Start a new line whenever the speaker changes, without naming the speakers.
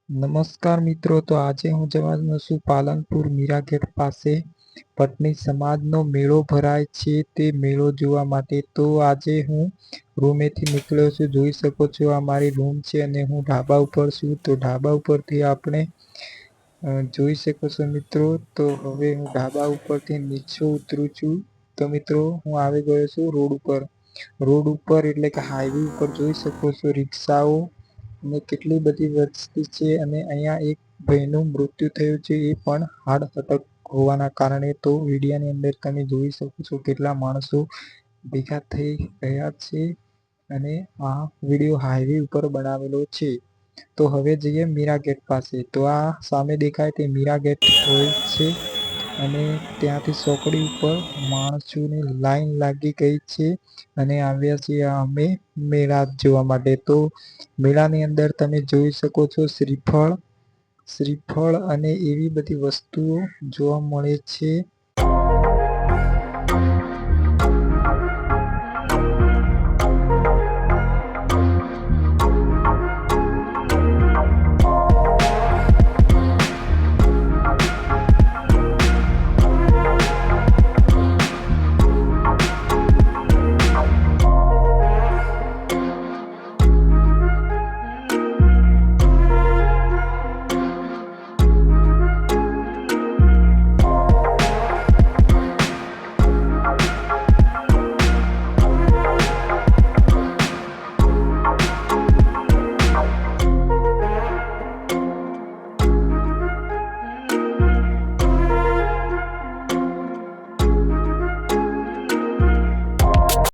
નમસ્કાર મિત્રો, તો આજે હું જવાનો છું પાલનપુર મીરાગેટ પાસે પટની સમાજનો મેળો ભરાય છે તે મેળો જોવા માટે। તો આજે હું રૂમેથી નીકળ્યો છું, જોઈ શકો છો આ મારી રૂમ છે અને હું ઢાબા ઉપર છું। તો ઢાબા ઉપરથી આપણે જોઈ શકો છો મિત્રો। તો હવે હું ઢાબા ઉપરથી નીચે ઉતરું છું। તો મિત્રો હું આવી ગયો છું રોડ ઉપર એટલે કે હાઈવે ઉપર જોઈ શકો છો રિક્ષાઓ અને કેટલી બધી વસ્તી છે અને અહીંયા એક ભાઈનું મૃત્યુ થયું છે, એ પણ હાર્ટ એટેક હોવાના કારણે। તો વિડીયોની અંદર તમે જોઈ શકો છો કેટલા માણસો ભેગા થઈ રહ્યા છે અને આ વિડીયો હાઈવે ઉપર બનાવેલો છે। તો હવે જઈએ મીરાગેટ પાસે। તો આ સામે દેખાય તે મીરાગેટ હોય છે અને ત્યાંથી ચોકડી ઉપર માણસોની લાઈન લાગી ગઈ છે અને આવ્યા છીએ અમે મેળા જોવા માટે। તો મેળાની અંદર તમે જોઈ શકો છો શ્રીફળ અને એવી બધી વસ્તુઓ જોવા મળે છે